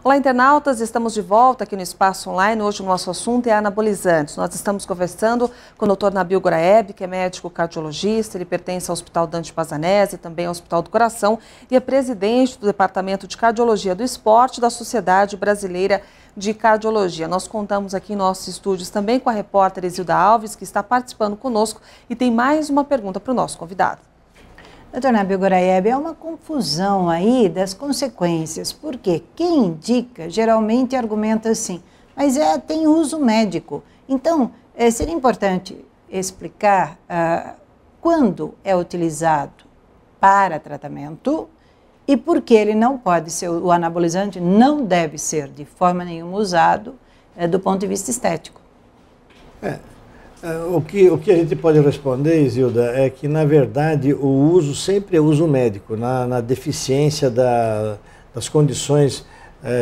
Olá, internautas, estamos de volta aqui no Espaço Online. Hoje o nosso assunto é anabolizantes. Nós estamos conversando com o Dr. Nabil Goraeb, que é médico cardiologista. Ele pertence ao Hospital Dante Pazanese, também ao Hospital do Coração, e é presidente do Departamento de Cardiologia do Esporte da Sociedade Brasileira de Cardiologia. Nós contamos aqui em nossos estúdios também com a repórter Isilda Alves, que está participando conosco e tem mais uma pergunta para o nosso convidado. Doutor Nabil Goraeb, é uma confusão aí das consequências, porque quem indica geralmente argumenta assim, mas tem uso médico. Então, seria importante explicar quando é utilizado para tratamento e por que ele não pode ser, o anabolizante não deve ser de forma nenhuma usado do ponto de vista estético. O que a gente pode responder, Isilda, é que, na verdade, o uso sempre é uso médico, na deficiência das condições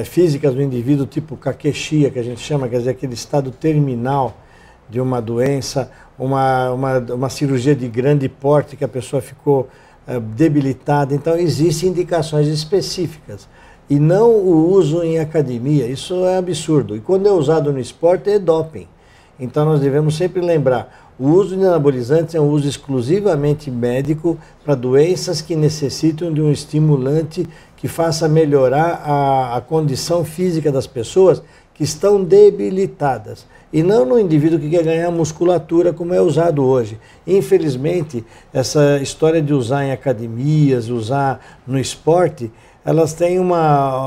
físicas do indivíduo, tipo caquexia, que a gente chama, quer dizer, aquele estado terminal de uma doença, uma cirurgia de grande porte que a pessoa ficou debilitada. Então, existem indicações específicas. E não o uso em academia, isso é absurdo. E quando é usado no esporte, é doping. Então, nós devemos sempre lembrar, o uso de anabolizantes é um uso exclusivamente médico para doenças que necessitam de um estimulante que faça melhorar a condição física das pessoas que estão debilitadas. E não no indivíduo que quer ganhar musculatura, como é usado hoje. Infelizmente, essa história de usar em academias, usar no esporte, elas têm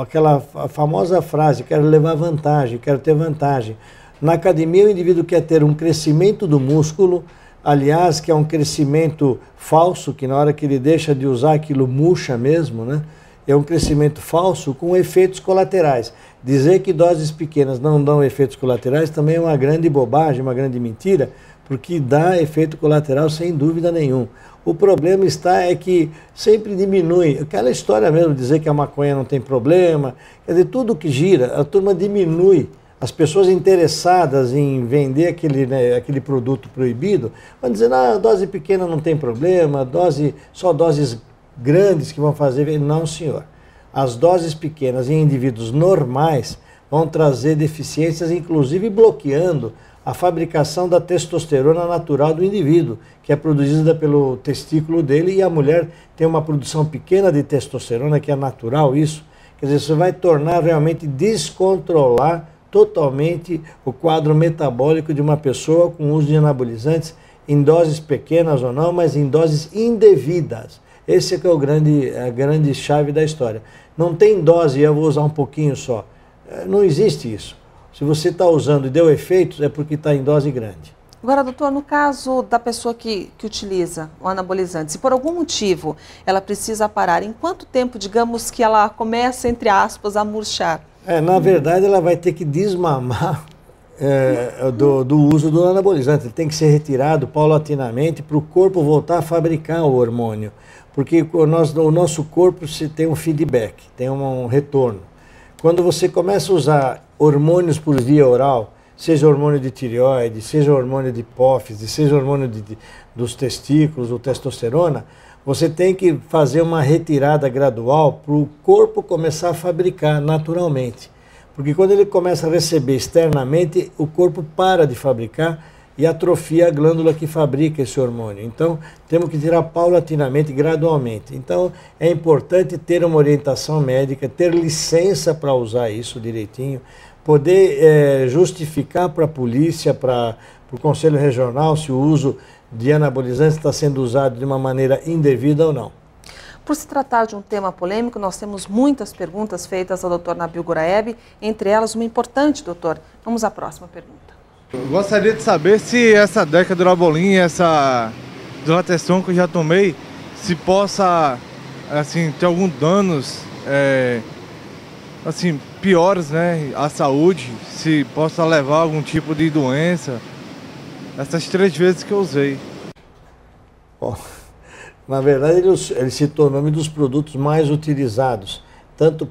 aquela famosa frase, quero levar vantagem, quero ter vantagem. Na academia, o indivíduo quer ter um crescimento do músculo, aliás, que é um crescimento falso, que na hora que ele deixa de usar aquilo murcha mesmo, né? É um crescimento falso com efeitos colaterais. Dizer que doses pequenas não dão efeitos colaterais também é uma grande bobagem, uma grande mentira, porque dá efeito colateral sem dúvida nenhuma. O problema é que sempre diminui. Aquela história mesmo, dizer que a maconha não tem problema, quer dizer, tudo que gira, a turma diminui. As pessoas interessadas em vender aquele produto proibido vão dizer, a dose pequena não tem problema, só doses grandes que vão fazer. Não, senhor. As doses pequenas em indivíduos normais vão trazer deficiências, inclusive bloqueando a fabricação da testosterona natural do indivíduo, que é produzida pelo testículo dele, e a mulher tem uma produção pequena de testosterona, que é natural isso. Quer dizer, isso vai tornar realmente descontrolar totalmente o quadro metabólico de uma pessoa com uso de anabolizantes, em doses pequenas ou não, mas em doses indevidas. Esse é que é a grande chave da história. Não tem dose, eu vou usar um pouquinho só. Não existe isso. Se você está usando e deu efeitos, é porque está em dose grande. Agora, doutor, no caso da pessoa que utiliza o anabolizante, se por algum motivo ela precisa parar, em quanto tempo, digamos, que ela começa, entre aspas, a murchar? Na verdade, ela vai ter que desmamar do uso do anabolizante. Ele tem que ser retirado paulatinamente para o corpo voltar a fabricar o hormônio. Porque o nosso corpo tem um feedback, tem um retorno. Quando você começa a usar hormônios por via oral, seja hormônio de tireoide, seja hormônio de hipófise, seja hormônio dos testículos, ou testosterona, você tem que fazer uma retirada gradual para o corpo começar a fabricar naturalmente. Porque quando ele começa a receber externamente, o corpo para de fabricar e atrofia a glândula que fabrica esse hormônio. Então, temos que tirar paulatinamente, gradualmente. Então, é importante ter uma orientação médica, ter licença para usar isso direitinho, poder justificar para a polícia, para o Conselho Regional, se o uso de anabolizantes está sendo usado de uma maneira indevida ou não. Por se tratar de um tema polêmico, nós temos muitas perguntas feitas ao Dr. Nabil Goraeb, entre elas uma importante, doutor. Vamos à próxima pergunta. Eu gostaria de saber se essa Decadurabolin, essa Dilatestrona que eu já tomei, se possa, assim, ter alguns danos, assim, piores, né, à saúde, se possa levar a algum tipo de doença. Essas 3 vezes que eu usei. Bom, na verdade, ele citou o nome dos produtos mais utilizados, tanto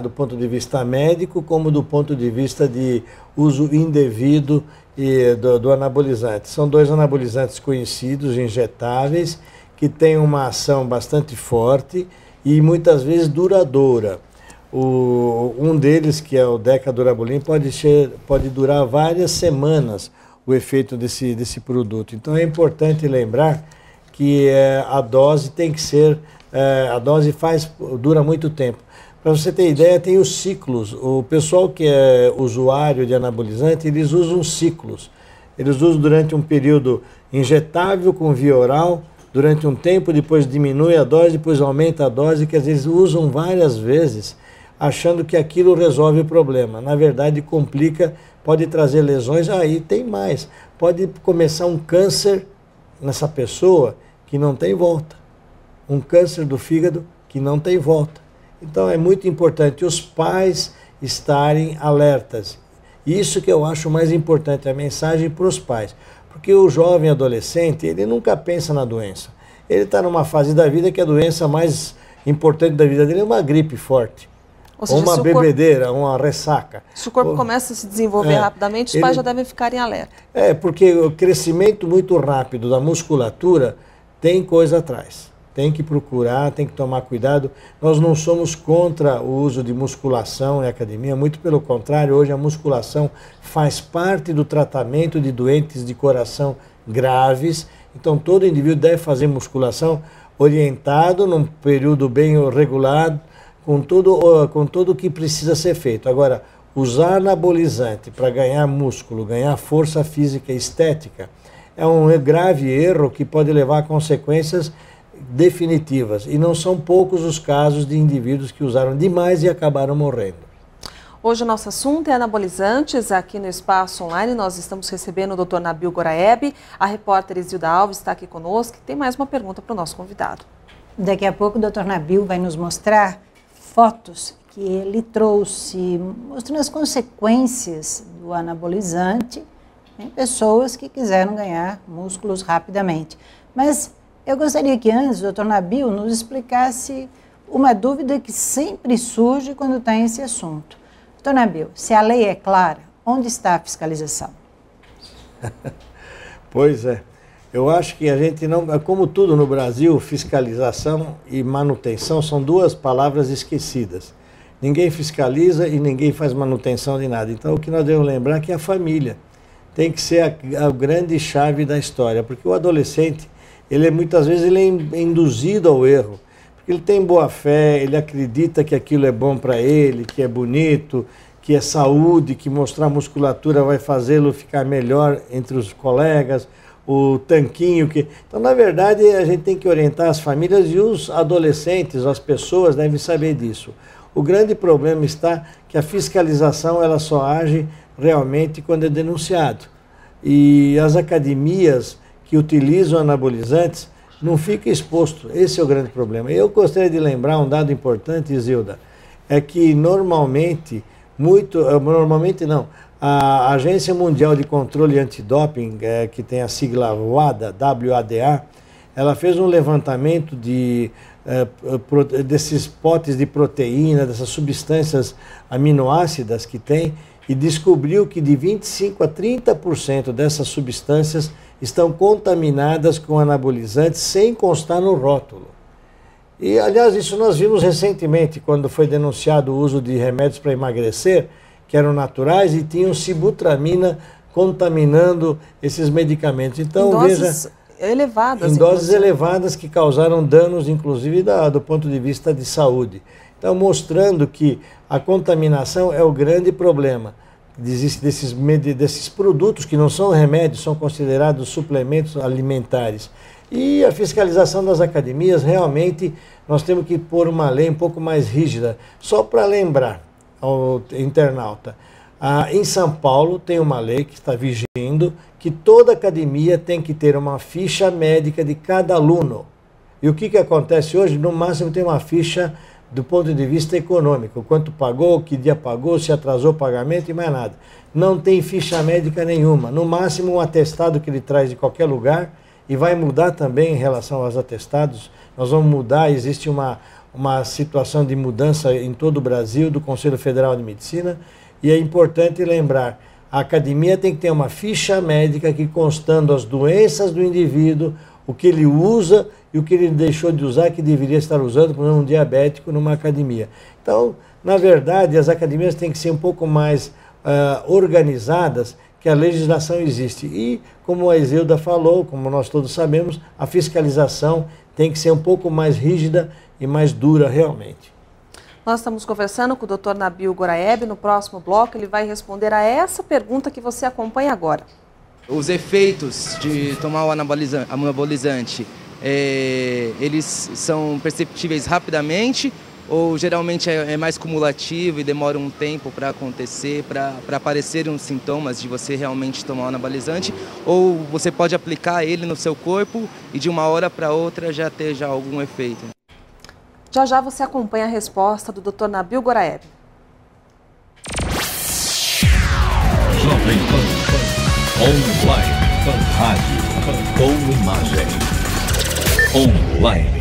do ponto de vista médico, como do ponto de vista de uso indevido do anabolizante. São 2 anabolizantes conhecidos, injetáveis, que têm uma ação bastante forte e muitas vezes duradoura. Um deles, que é o Decadurabolin, pode durar várias semanas o efeito desse produto. Então é importante lembrar que a dose tem que ser, dura muito tempo. Para você ter ideia, tem os ciclos. O pessoal que é usuário de anabolizante, eles usam ciclos. Eles usam durante um período injetável com via oral, durante um tempo, depois diminui a dose, depois aumenta a dose, que às vezes usam várias vezes, achando que aquilo resolve o problema. Na verdade, complica, pode trazer lesões, aí tem mais. Pode começar um câncer nessa pessoa que não tem volta. Um câncer do fígado que não tem volta. Então é muito importante os pais estarem alertas. Isso que eu acho mais importante, a mensagem para os pais. Porque o jovem adolescente, ele nunca pensa na doença. Ele está numa fase da vida que a doença mais importante da vida dele é uma gripe forte. Ou seja, uma bebedeira, uma ressaca. Se o corpo começa a se desenvolver rapidamente, os pais já devem ficar em alerta. Porque o crescimento muito rápido da musculatura tem coisa atrás. Tem que procurar, tem que tomar cuidado. Nós não somos contra o uso de musculação em academia, muito pelo contrário, hoje a musculação faz parte do tratamento de doentes de coração graves. Então todo indivíduo deve fazer musculação orientado, num período bem regulado, com tudo o que precisa ser feito. Agora, usar anabolizante para ganhar músculo, ganhar força física e estética, é um grave erro que pode levar a consequências definitivas. E não são poucos os casos de indivíduos que usaram demais e acabaram morrendo. Hoje o nosso assunto é anabolizantes. Aqui no Espaço Online nós estamos recebendo o Dr. Nabil Goraeb. A repórter Isilda Alves está aqui conosco e tem mais uma pergunta para o nosso convidado. Daqui a pouco o Dr. Nabil vai nos mostrar fotos que ele trouxe, mostrando as consequências do anabolizante em pessoas que quiseram ganhar músculos rapidamente. Mas eu gostaria que antes o Dr. Nabil nos explicasse uma dúvida que sempre surge quando tem esse assunto. Dr. Nabil, se a lei é clara, onde está a fiscalização? Pois é. Eu acho que a gente não, como tudo no Brasil, fiscalização e manutenção são duas palavras esquecidas. Ninguém fiscaliza e ninguém faz manutenção de nada. Então o que nós devemos lembrar é que a família tem que ser a grande chave da história, porque o adolescente, muitas vezes ele é induzido ao erro, porque ele tem boa fé, ele acredita que aquilo é bom para ele, que é bonito, que é saúde, que mostrar musculatura vai fazê-lo ficar melhor entre os colegas, o tanquinho que... Então, na verdade, a gente tem que orientar as famílias e os adolescentes, as pessoas devem saber disso. O grande problema está que a fiscalização ela só age realmente quando é denunciado. E as academias que utilizam anabolizantes não ficam expostos. Esse é o grande problema. Eu gostaria de lembrar um dado importante, Isilda, é que normalmente a Agência Mundial de Controle Antidoping, que tem a sigla WADA, WADA, ela fez um levantamento desses potes de proteína, dessas substâncias aminoácidas que tem, e descobriu que de 25% a 30% dessas substâncias estão contaminadas com anabolizantes sem constar no rótulo. E, aliás, isso nós vimos recentemente, quando foi denunciado o uso de remédios para emagrecer, que eram naturais e tinham sibutramina contaminando esses medicamentos. Então, em doses elevadas. Em doses elevadas que causaram danos, inclusive, do ponto de vista de saúde. Então, mostrando que a contaminação é o grande problema desses produtos que não são remédios, são considerados suplementos alimentares. E a fiscalização das academias, realmente, nós temos que pôr uma lei um pouco mais rígida. Só para lembrar ao internauta, em São Paulo tem uma lei que está vigindo que toda academia tem que ter uma ficha médica de cada aluno. E o que acontece hoje? No máximo tem uma ficha do ponto de vista econômico, quanto pagou, que dia pagou, se atrasou o pagamento e mais nada. Não tem ficha médica nenhuma, no máximo um atestado que ele traz de qualquer lugar, e vai mudar também em relação aos atestados. Nós vamos mudar, existe uma situação de mudança em todo o Brasil, do Conselho Federal de Medicina, e é importante lembrar, a academia tem que ter uma ficha médica que constando as doenças do indivíduo, o que ele usa e o que ele deixou de usar, que deveria estar usando, por exemplo, um diabético numa academia. Então, Na verdade, as academias têm que ser um pouco mais organizadas, que a legislação existe. E, como a Isilda falou, como nós todos sabemos, a fiscalização tem que ser um pouco mais rígida e mais dura realmente. Nós estamos conversando com o Dr. Nabil Goraeb. No próximo bloco ele vai responder a essa pergunta que você acompanha agora. Os efeitos de tomar o anabolizante, eles são perceptíveis rapidamente ou geralmente é mais cumulativo e demora um tempo para acontecer, para aparecerem os sintomas de você realmente tomar o anabolizante, ou você pode aplicar ele no seu corpo e de uma hora para outra já ter algum efeito? Já já você acompanha a resposta do Dr. Nabil Goraeb. Jovem Pan Online, Pan Rádio, com imagem online.